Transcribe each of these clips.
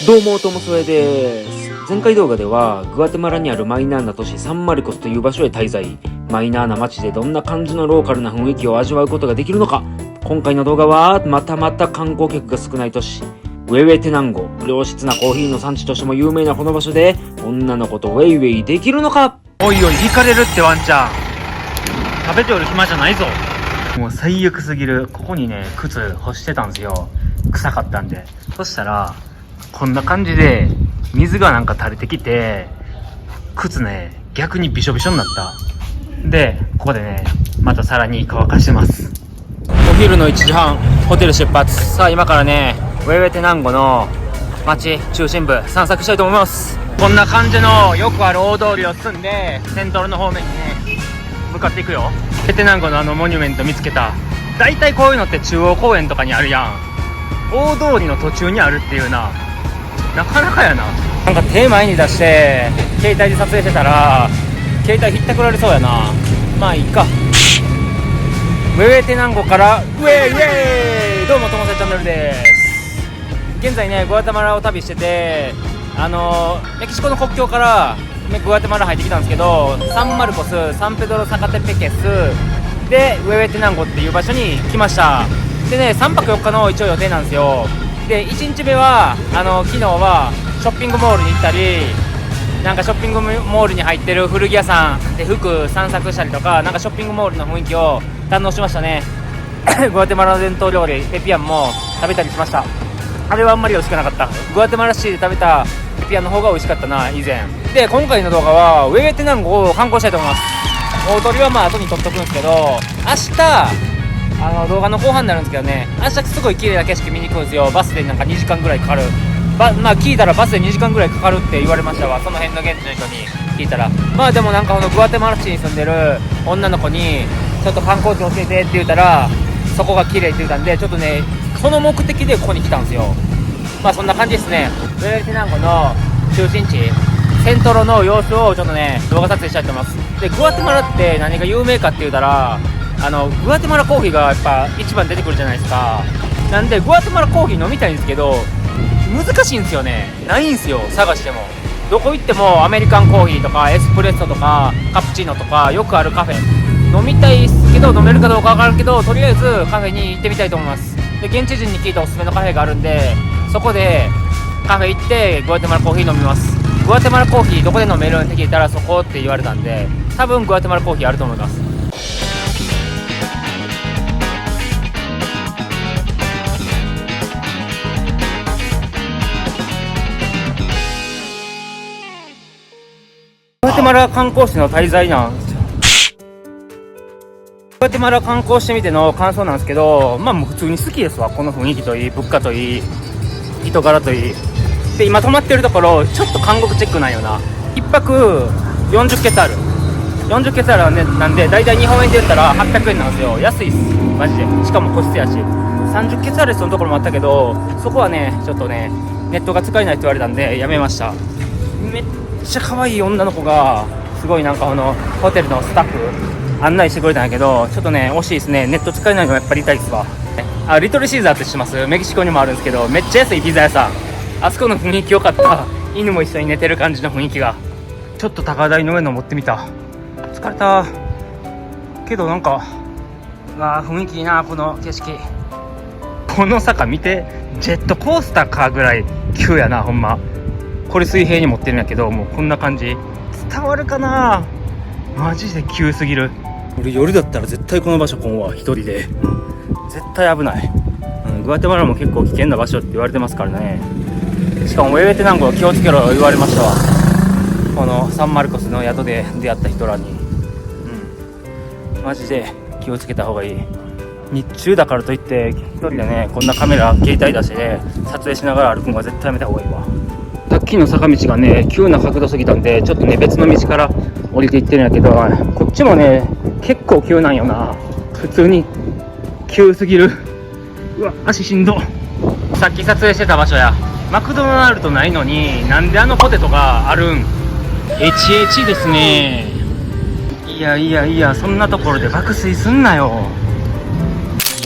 どうも、ともそえです。前回動画では、グアテマラにあるマイナーな都市サンマルコスという場所へ滞在。マイナーな街でどんな感じのローカルな雰囲気を味わうことができるのか。今回の動画は、またまた観光客が少ない都市、ウェウェテナンゴ。良質なコーヒーの産地としても有名なこの場所で、女の子とウェイウェイできるのか。おいおい、引かれるってワンちゃん。食べておる暇じゃないぞ。もう最悪すぎる。ここにね、靴干してたんですよ。臭かったんで。そしたら、こんな感じで、水がなんか垂れてきて、靴ね、逆にびしょびしょになった。で、ここでね、またさらに乾かしてます。お昼の1時半、ホテル出発。さあ今からね、ウェウェテナンゴの街中心部散策したいと思います。こんな感じのよくある大通りを進んで、セントロの方面にね、向かっていくよ。ウェウェテナンゴのモニュメント見つけた。だいたいこういうのって中央公園とかにあるやん。大通りの途中にあるっていうな。なかなかやな。なんか手前に出して携帯で撮影してたら携帯ひったくられそうやな。まあいいか。ウェウェテナンゴからウェイウェイ。どうもともさチャンネルです。現在ねグアテマラを旅してて、メキシコの国境からグアテマラ入ってきたんですけど、サンマルコス、サンペドロサカテペケスでウェウェテナンゴっていう場所に来ました。でね、3泊4日の一応予定なんですよ。で、1日目は昨日はショッピングモールに行ったり、なんかショッピングモールに入ってる古着屋さんで服散策したりとか、なんかショッピングモールの雰囲気を堪能しましたね。グアテマラの伝統料理ペピアンも食べたりしました。あれはあんまり美味しくなかった。グアテマラシティで食べたペピアンの方が美味しかったな、以前で。今回の動画はウェウェテナンゴを観光したいと思います。大鳥はまあ後に撮っとくんですけど、明日動画の後半になるんですけどね、明日すごい綺麗な景色見に行くんですよ。バスでなんか2時間ぐらいかかる。まあ聞いたらバスで2時間ぐらいかかるって言われましたわ。その辺の現地の人に聞いたら。まあでもなんかグアテマラ市に住んでる女の子にちょっと観光地教えてって言ったら、そこが綺麗って言ったんで、ちょっとねその目的でここに来たんですよ。まあそんな感じですね。ウェウェテナンゴの中心地セントロの様子をちょっとね動画撮影したいと思います。で、グアテマラって何が有名かって言ったら、グアテマラコーヒーがやっぱ一番出てくるじゃないですか。なんでグアテマラコーヒー飲みたいんですけど、難しいんですよね。ないんですよ、探しても。どこ行ってもアメリカンコーヒーとかエスプレッソとかカプチーノとかよくあるカフェ飲みたいですけど、飲めるかどうかわからんけど、とりあえずカフェに行ってみたいと思います。で、現地人に聞いたおすすめのカフェがあるんで、そこでカフェ行ってグアテマラコーヒー飲みます。グアテマラコーヒーどこで飲めるって聞いたらそこって言われたんで、多分グアテマラコーヒーあると思います。グアテマラ観光地の滞在なんですよ。グアテマラ観光してみての感想なんですけど、まあもう普通に好きですわ。この雰囲気といい、物価といい、人柄といい。で、今泊まってるところちょっと韓国チェックなんよな。1泊40ケツある40ケツあるなんで、だいたい日本円で言ったら800円なんですよ。安いっすマジで。しかも個室やし。30ケツあるのところもあったけど、そこはねちょっとねネットが使えないって言われたんでやめました。めっちゃ可愛い女の子がすごいなんかホテルのスタッフ案内してくれたんやけど、ちょっとね惜しいですね。ネット使えないのやっぱり痛いっすわ。リトルシーザーって知ってます？メキシコにもあるんですけど、めっちゃ安いピザ屋さん。あそこの雰囲気良かった。犬も一緒に寝てる感じの雰囲気が。ちょっと高台の上登ってみた。疲れたけどなんか雰囲気いいな。この景色、この坂見て、ジェットコースターかぐらい急やな。ほんまこれ水平に持ってるんやけど、もうこんな感じ。伝わるかな。マジで急すぎる。俺夜だったら絶対この場所来んわ、一人で。絶対危ない。グアテマラも結構危険な場所って言われてますからね。しかもウェウェテナンゴ気をつけろ言われましたわ。このサンマルコスの宿で出会った人らに。マジで気をつけた方がいい。日中だからといって一人でねこんなカメラ携帯出して撮影しながら歩くのは絶対やめた方がいいわ。さっきの坂道がね急な角度すぎたんで、ちょっとね別の道から降りていってるんやけど、こっちもね結構急なんよな。普通に急すぎる。うわ、足しんど。さっき撮影してた場所や。マクドナルドないのになんでポテトがあるん。HH ですね。いやそんなところで爆睡すんなよ。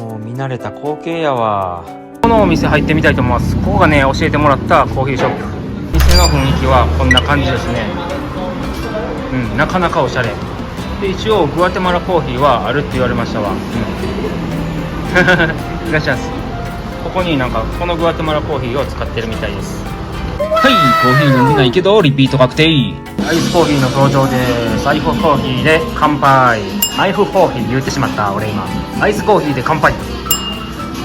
もう見慣れた光景やわ。このお店入ってみたいと思います。ここがね、教えてもらったコーヒーショップ。店の雰囲気はこんな感じですね。なかなかおしゃれで、一応グアテマラコーヒーはあるって言われましたわ。いらっしゃいます。ここになんかこのグアテマラコーヒーを使ってるみたいです。はい、コーヒー飲んでないけどリピート確定。アイスコーヒーの登場です。アイスコーヒーで乾杯。アイスコーヒー言ってしまった俺今。アイスコーヒーで乾杯。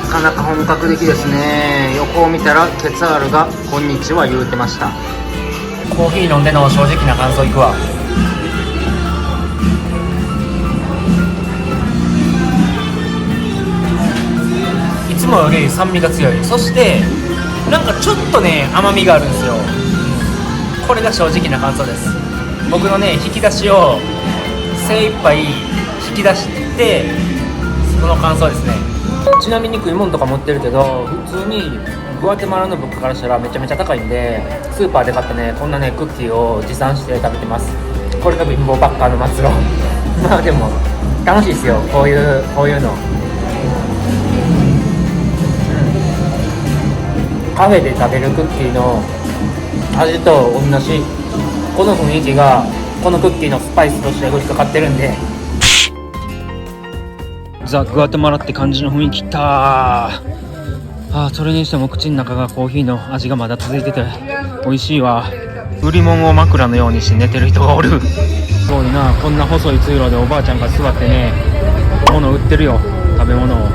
なかなか本格的ですね。横を見たらケツァールがこんにちは言うてました。コーヒー飲んでの正直な感想いくわ。いつもより酸味が強い。そしてなんかちょっとね甘みがあるんですよ。これが正直な感想です。僕のね引き出しを精一杯引き出してその感想ですね。ちなみに食い物とか持ってるけど、普通にグアテマラの物価からしたらめちゃめちゃ高いんで、スーパーで買ったねこんなねクッキーを持参して食べてます。これが貧乏バッカーの末路。まあでも楽しいですよ、こういうの。カフェで食べるクッキーの味と同じこの雰囲気がこのクッキーのスパイスとして引っかかってるんで、ザ・グアテマラって感じの雰囲気それにしても口の中がコーヒーの味がまだ続いてて美味しいわ。売り物を枕のようにして寝てる人がおる。すごいな、こんな細い通路でおばあちゃんが座ってね物売ってるよ、食べ物を。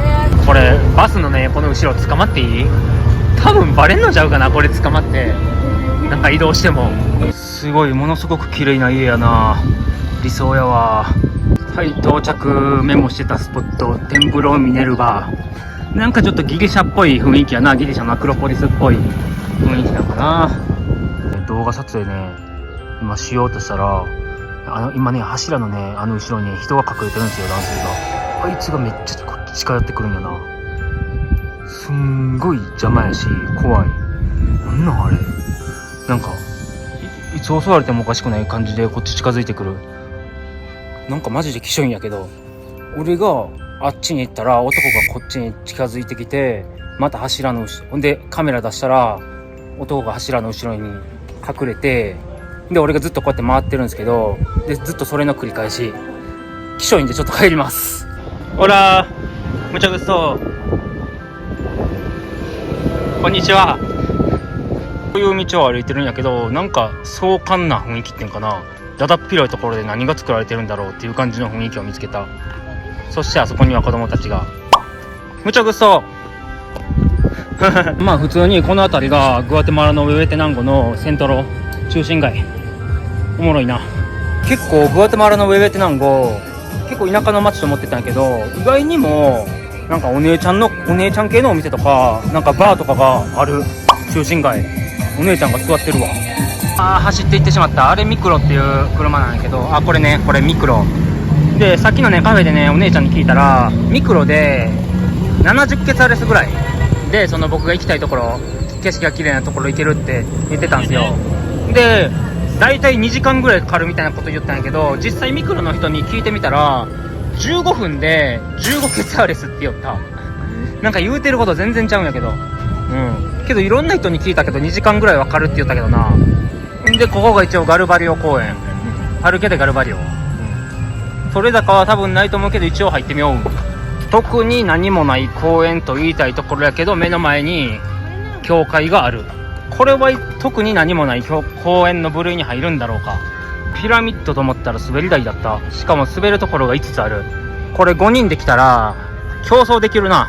これバスのねこの後ろ捕まっていい？多分バレんのちゃうかな、これ捕まってなんか移動しても。すごいものすごく綺麗な家やな、理想やわ。はい、到着。メモしてたスポット、テンプロミネルバー。なんかちょっとギリシャっぽい雰囲気やな、ギリシャのアクロポリスっぽい雰囲気なのかな。動画撮影ね今しようとしたら、今ね柱のね後ろに、ね、人が隠れてるんですよ、男性が。あいつがめっちゃこっち近寄ってくるんやな。すんごい邪魔やし怖い。なんなんあれ、なんか いつ襲われてもおかしくない感じでこっち近づいてくる。なんかマジできしょいんやけど、俺があっちに行ったら男がこっちに近づいてきて、また柱の後ろ、ほんでカメラ出したら男が柱の後ろに隠れて、で俺がずっとこうやって回ってるんですけど、でずっとそれの繰り返し。きしょいんでちょっと帰ります。ほらむちゃぐっそ、こんにちは。こういう道を歩いてるんやけど、なんか壮観な雰囲気っていうかな、だだっ広いところで何が作られてるんだろうっていう感じの雰囲気を見つけた。そしてあそこには子供たちが。むちゃぐっそまあ普通にこの辺りがグアテマラのウエテナンゴのセントロ中心街。おもろいな。結構グアテマラのウエテナンゴ結構田舎の町と思ってたんやけど、意外にもなんかお姉ちゃん系のお店とかなんかバーとかがある中心街。お姉ちゃんが座ってるわ。走っていってしまった。あれミクロっていう車なんやけど、これね、これミクロで、さっきのねカフェでねお姉ちゃんに聞いたら、ミクロで70ケツァレスぐらいで、その僕が行きたいところ、景色が綺麗なところ行けるって言ってたんですよ。でだいたい2時間ぐらいかかるみたいなこと言ったんやけど、実際ミクロの人に聞いてみたら15分で15ケツァレスって言った。なんか言うてること全然ちゃうんやけど、けどいろんな人に聞いたけど2時間ぐらいはかかるって言ったけどな。でここが一応ガルバリオ公園、パルケでガルバリオ、取れ高は多分ないと思うけど一応入ってみよう。特に何もない公園と言いたいところやけど、目の前に教会がある。これは特に何もない公園の部類に入るんだろうか。ピラミッドと思ったら滑り台だった。しかも滑るところが5つある。これ5人で来たら競争できるな。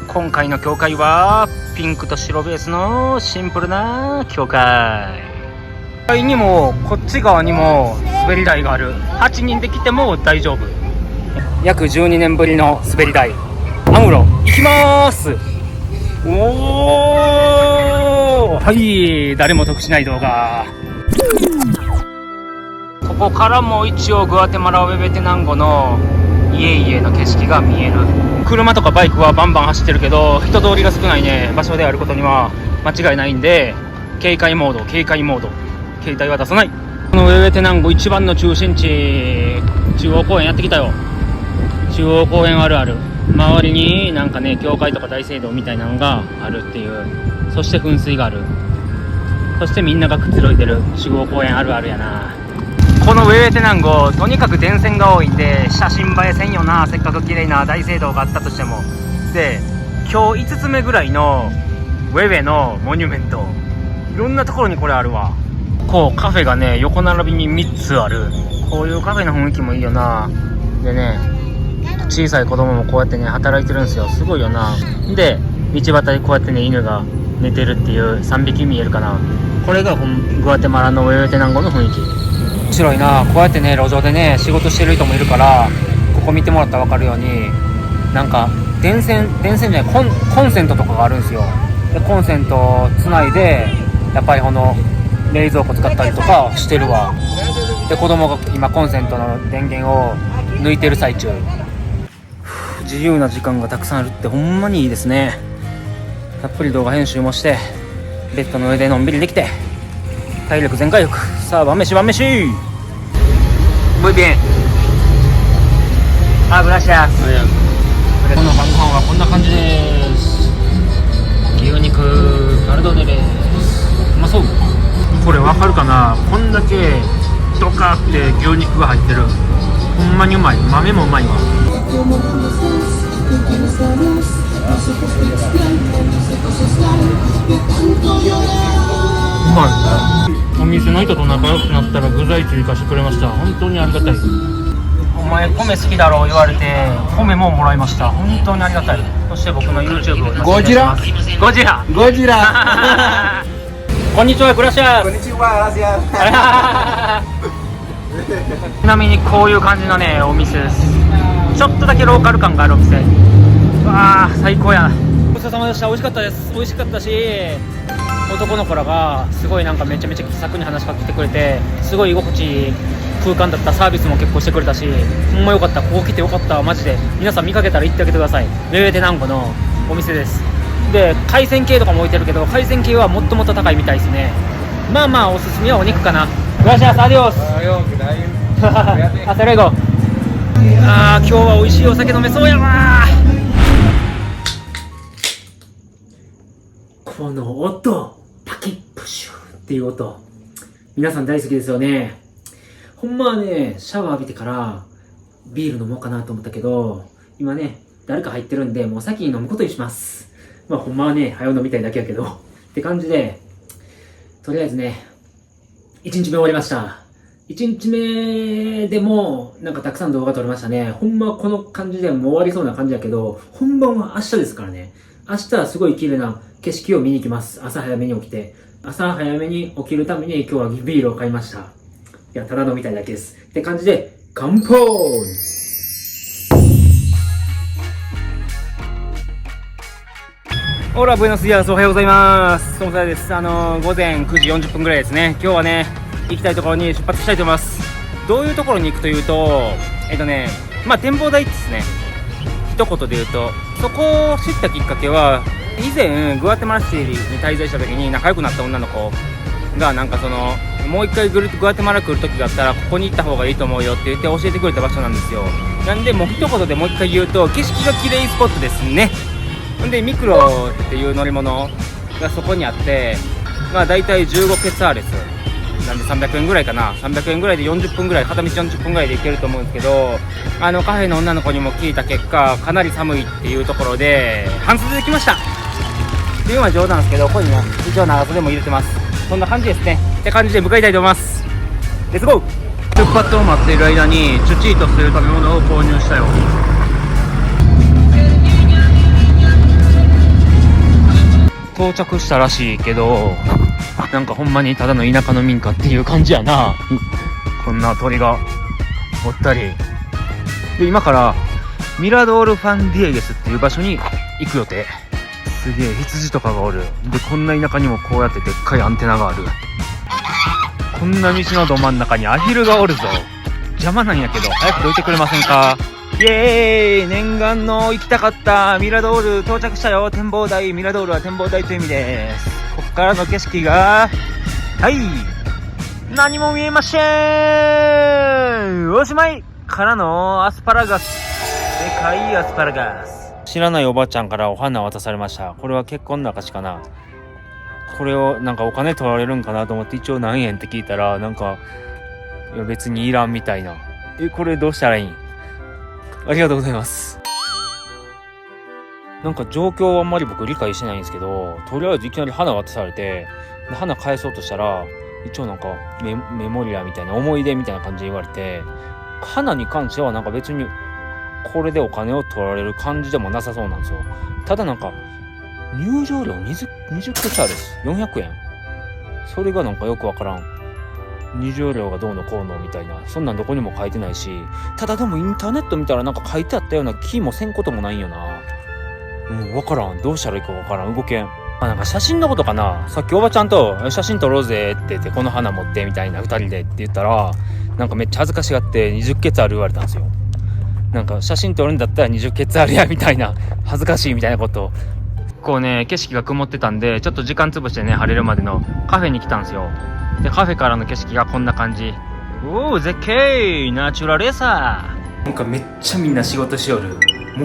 今回の教会はピンクと白ベースのシンプルな教会。にもこっち側にも滑り台がある。8人で来ても大丈夫。約12年ぶりの滑り台、アムロ行きまーす。はい、誰も得しない動画。ここからも一応グアテマラウェベテナンゴの家々の景色が見える。車とかバイクはバンバン走ってるけど、人通りが少ないね場所であることには間違いないんで、警戒モード、携帯は出さない。このウェベテナンゴ一番の中心地、中央公園やってきたよ。中央公園あるある。周りになんかね、教会とか大聖堂みたいなのがあるっていう。そして噴水がある。そしてみんながくつろいでる主号公園あるあるやな。このウェーテナンゴ、とにかく電線が多いんで写真映えせんよな。せっかく綺麗な大聖堂があったとしても。で、今日5つ目ぐらいのウェウェのモニュメント、いろんなところにこれあるわ。こうカフェがね、横並びに3つある。こういうカフェの雰囲気もいいよな。でね、小さい子供もこうやってね働いてるんですよ。すごいよな。で、道端でこうやってね犬が寝てるっていう3匹見えるかな。これがグアテマラのウェウェテナンゴの雰囲気。面白いな。こうやってね路上でね仕事してる人もいるから、ここ見てもらったら分かるように、なんか電線じゃない、コンセントとかがあるんですよ。でコンセントをつないでやっぱりこの冷蔵庫使ったりとかしてるわ。で子供が今コンセントの電源を抜いてる最中。自由な時間がたくさんあるってほんまにいいですね。たっぷり動画編集もしてベッドの上でのんびりできて体力全回復。さあ晩飯muy bien。 グラシアス。この晩ご飯はこんな感じです。牛肉カルドネです。うまそう。これわかるかな。こんだけドカーって牛肉が入ってる。ほんまにうまい。豆もうまいわ。うまい。お店の人と仲良くなったら具材追加してくれました。本当にありがたい。お前米好きだろう言われて米ももらいました。本当にありがたい。そして僕の YouTube をゴジラゴジラゴジラこんにちは、グラシアス。こんにちは、ラちなみにこういう感じのねお店です。ちょっとだけローカル感があるお店。わあ最高や。ごちそうさまでした。美味しかったです。美味しかったし、男の子らがすごいなんかめちゃめちゃ気さくに話しかけてくれて、すごい居心地いい空間だった。サービスも結構してくれたし、ほんまよかった。ここ来てよかった。マジで皆さん見かけたら行ってあげてください。ウェウェテナンゴのお店です。で海鮮系とかも置いてるけど、海鮮系はもっともっと高いみたいですね。まあまあおすすめはお肉かな。グラシアス、アディオス。ハタレゴ。今日は美味しいお酒飲めそうやわ。この音、パキップシューっていう音、皆さん大好きですよね。ほんまはねシャワー浴びてからビール飲もうかなと思ったけど、今ね誰か入ってるんでもう先に飲むことにします。まあほんまはね早う飲みたいだけやけどって感じで、とりあえずね1日目終わりました。1日目でもなんかたくさん動画撮れましたね。ほんまはこの感じでもう終わりそうな感じだけど、本番は明日ですからね。明日はすごい綺麗な景色を見に行きます。朝早めに起きて。朝早めに起きるために今日はビールを買いました。いや、ただ飲みたいだけです。って感じで、乾杯。オラブエノスディアス、おはようございます。トモサです。午前9時40分ぐらいですね。今日はね、行きたいところに出発したいと思います。どういうところに行くというと、まあ展望台ですね。一言で言うと、そこを知ったきっかけは、以前グアテマラシティに滞在した時に仲良くなった女の子がなんかもう一回グアテマラ来る時があったらここに行った方がいいと思うよって言って教えてくれた場所なんですよ。なんでもう一言でもう一回言うと、景色が綺麗スポットですね。でミクロっていう乗り物がそこにあって、まあ大体15ケツァーレスなんで300円ぐらいかな。300円ぐらいで40分ぐらい、片道40分ぐらいで行けると思うんですけど、カフェの女の子にも聞いた結果、かなり寒いっていうところで半袖で来ましたっていうのは冗談ですけど、ここにね一応長袖も入れてます。そんな感じですね。って感じで向かいたいと思います。レッツゴー。出発を待っている間にチュチートという食べ物を購入したよ。到着したらしいけど、なんかほんまにただの田舎の民家っていう感じやな。こんな鳥がおったりで、今からミラドール・ファンディエゲスっていう場所に行く予定。すげえ羊とかがおる。でこんな田舎にもこうやってでっかいアンテナがある。こんな道のど真ん中にアヒルがおるぞ。邪魔なんやけど早くどいてくれませんか。イエーイ。念願の行きたかったミラドール到着したよ。展望台。ミラドールは展望台という意味です。ここからの景色が何も見えません。おしまいからのアスパラガス。で赤いアスパラガス。知らないおばちゃんからお花渡されました。これは結婚の証かな。これをなんかお金取られるんかなと思って一応何円って聞いたら、なんかいや別にいらんみたいな。これどうしたらいいん？ありがとうございます。なんか状況はあんまり僕理解してないんですけど、とりあえずいきなり花渡されて、で花返そうとしたら一応なんかメモリアみたいな思い出みたいな感じで言われて、花に関してはなんか別にこれでお金を取られる感じでもなさそうなんですよ。ただなんか入場料20ケツあるです。400円。それがなんかよくわからん。入場料がどうのこうのみたいな、そんなんどこにも書いてないし、ただでもインターネット見たらなんか書いてあったような気もせんこともないんよな。わからん。どうしたらいいかわからん。動けん。なんか写真のことかな。さっきおばちゃんと写真撮ろうぜって言って、この花持ってみたいな2人でって言ったら、なんかめっちゃ恥ずかしがって20ケツある言われたんですよ。なんか写真撮るんだったら20ケツあるやみたいな、恥ずかしいみたいなこと。こうね、景色が曇ってたんで、ちょっと時間潰してね、晴れるまでのカフェに来たんですよ。で、カフェからの景色がこんな感じ。おー、絶景ナチュラルレーサー。なんかめっちゃみんな仕事しよる。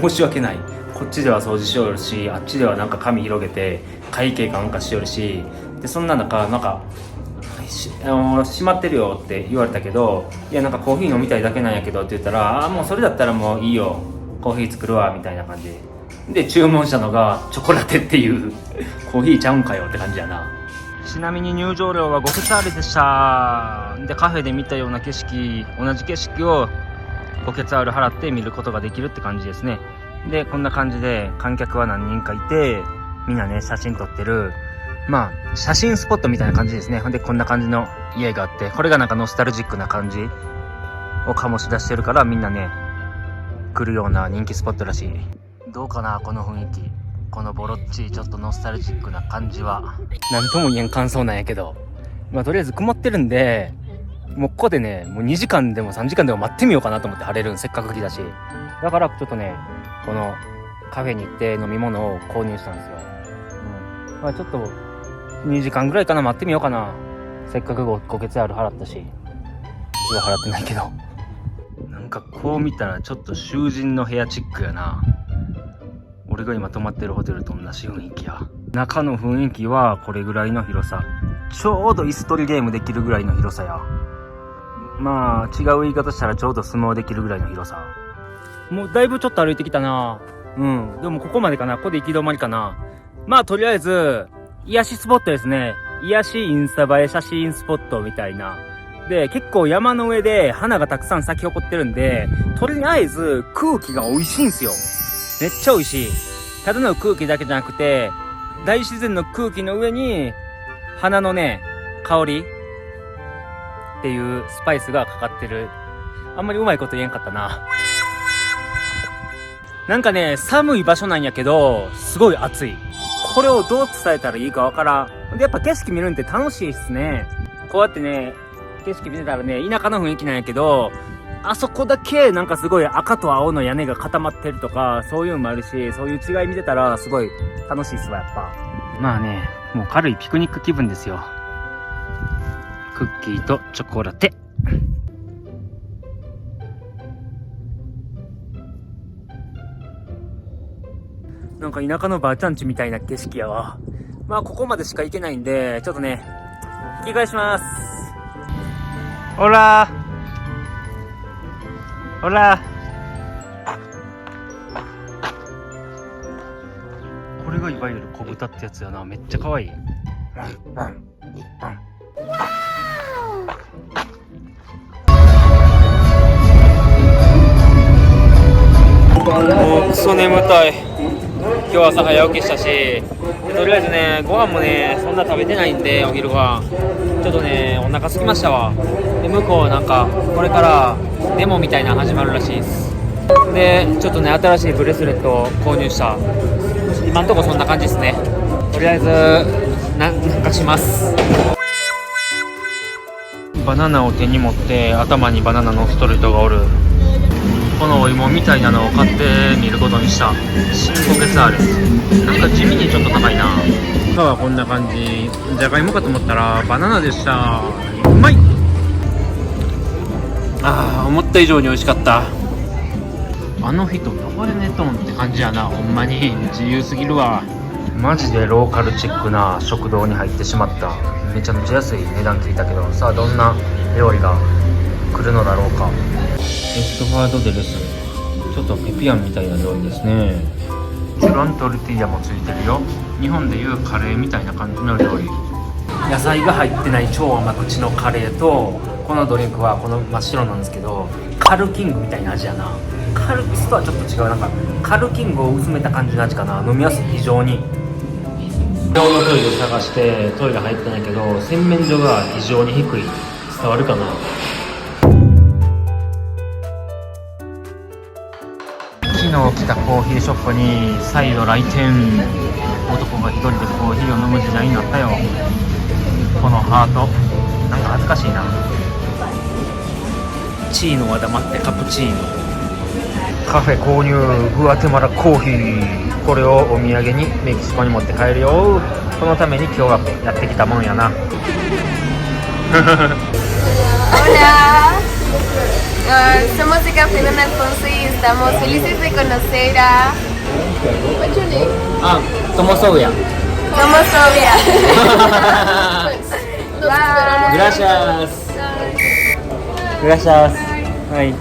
申し訳ない。こっちでは掃除しよるし、あっちではなんか紙広げて会計かなんかしよるし、でそんな中なんか閉まってるよって言われたけど、いやなんかコーヒー飲みたいだけなんやけどって言ったら、もうそれだったらもういいよ、コーヒー作るわみたいな感じで注文したのがチョコラテっていうコーヒーちゃうんかよって感じやな。ちなみに入場料は5ケツありでした。でカフェで見たような景色、同じ景色を5ケツある払って見ることができるって感じですね。でこんな感じで観客は何人かいて、みんなね写真撮ってる、まあ写真スポットみたいな感じですね。ほんでこんな感じの家があって、これがなんかノスタルジックな感じを醸し出してるから、みんなね来るような人気スポットらしい。どうかなこの雰囲気、このボロッチちょっとノスタルジックな感じは。なんとも言えん感想なんやけど、まあとりあえず曇ってるんで、もうここでねもう2時間でも3時間でも待ってみようかなと思って、晴れるんせっかく来たし。だからちょっとねこのカフェに行って飲み物を購入したんですよ。まあちょっと2時間ぐらいかな、待ってみようかな。せっかく5ケツある払ったし、実は払ってないけど。なんかこう見たらちょっと囚人の部屋チックやな。俺が今泊まってるホテルと同じ雰囲気や。中の雰囲気はこれぐらいの広さ。ちょうど椅子取りゲームできるぐらいの広さや。まあ違う言い方したらちょうど相撲できるぐらいの広さ。もうだいぶちょっと歩いてきたな。でもここまでかな。ここで行き止まりかな。まあとりあえず癒しスポットですね。癒しインスタ映え写真スポットみたいな。で結構山の上で花がたくさん咲き誇ってるんで、とりあえず空気が美味しいんすよ。めっちゃ美味しい。ただの空気だけじゃなくて、大自然の空気の上に花のね香りっていうスパイスがかかってる。あんまりうまいこと言えんかったな。なんかね寒い場所なんやけどすごい暑い。これをどう伝えたらいいかわからん。でやっぱ景色見るんって楽しいっすね。こうやってね景色見てたらね、田舎の雰囲気なんやけど、あそこだけなんかすごい赤と青の屋根が固まってるとか、そういうのもあるし、そういう違い見てたらすごい楽しいっすわ、やっぱ。まあね、もう軽いピクニック気分ですよ。クッキーとチョコラテ。なんか田舎のばあちゃん家みたいな景色やわ。まあここまでしか行けないんで、ちょっとね、引き返します。オラオラ。これがいわゆる小豚ってやつやな。めっちゃ可愛い。もうクソ眠たい。今日朝早起きしたし、とりあえずねご飯もねそんな食べてないんで、お昼ご飯ちょっとねお腹空きましたわ。で向こうなんかこれからデモみたいなの始まるらしいです。でちょっとね新しいブレスレットを購入した。今んとこそんな感じですね。とりあえずなんかします。バナナを手に持って頭にバナナのストレートがおる。このお芋みたいなのを買ってみることにした。新5ケツある。なんか地味にちょっと高いな。今はこんな感じ。じゃがいもかと思ったらバナナでした。うまい。思った以上に美味しかった。あの人どこで寝とんって感じやな。ほんまに自由すぎるわ。マジでローカルチックな食堂に入ってしまった。めちゃめちゃ安い値段聞いたけど、さあどんな料理が来るのだろうか。エストファードデレス、ちょっとペピアンみたいな料理ですね。チュラントルティーヤもついてるよ。日本でいうカレーみたいな感じの料理。野菜が入ってない超甘口のカレーと、このドリンクはこの真っ白なんですけど、カルキングみたいな味やな。カルピスとはちょっと違う、なんかカルキングを薄めた感じの味かな。飲みやすい、非常に。無料のトイレを探してトイレ入ったんやけど、洗面所が非常に低い。伝わるかな。昨日来たコーヒーショップに再度来店。男が一人でコーヒーを飲む時代になったよ。このハートなんか恥ずかしいな。チーノは黙ってカプチーノ。カフェ購入グアテマラコーヒー。これをお土産にメキシコに持って帰るよ。このために今日はやってきたもんやな。Hola, somos de Café Don Alfonso y estamos felices de conocer a... What's your name? あ、トモソウや。Somos Sofía. Bye. グラシャス。グラシャス。はい。も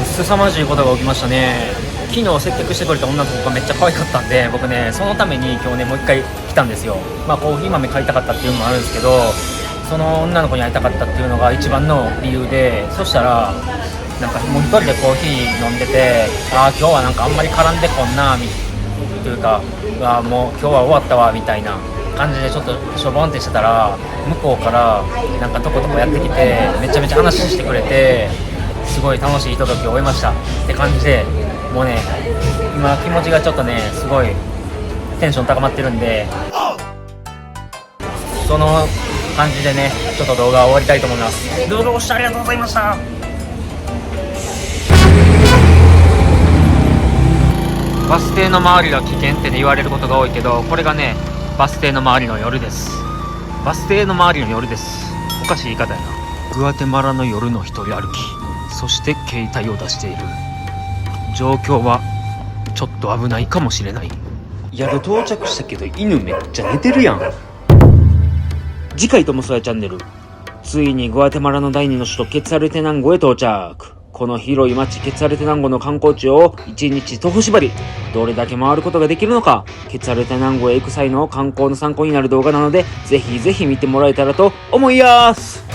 う凄まじいことが起きましたね。昨日接客してくれた女の子がめっちゃ可愛かったんで、僕ねそのために今日ねもう一回来たんですよ。まあコーヒー豆買いたかったっていうのもあるんですけど、その女の子に会いたかったっていうのが一番の理由で、そしたらなんかもう一人でコーヒー飲んでて、ああ今日はなんかあんまり絡んでこんなというか、あもう今日は終わったわみたいな感じでちょっとしょぼんってしてたら、向こうからなんかとことこやってきてめちゃめちゃ話してくれて、すごい楽しいひとときを終えましたって感じで、もうね今気持ちがちょっとねすごいテンション高まってるんで、その感じでねちょっと動画を終わりたいと思います。動画をご視聴ありがとうございました。バス停の周りが危険って言われることが多いけど、これがねバス停の周りの夜です。バス停の周りの夜です。おかしい言い方やな。グアテマラの夜の一人歩き、そして携帯を出している。状況はちょっと危ないかもしれない。宿到着したけど犬めっちゃ寝てるやん。次回ともそやチャンネル。ついにグアテマラの第2の首都ケツァルテナンゴへ到着。この広い町ケツァルテナンゴの観光地を1日徒歩縛り、どれだけ回ることができるのか、ケツァルテナンゴへ行く際の観光の参考になる動画なので、ぜひぜひ見てもらえたらと思います。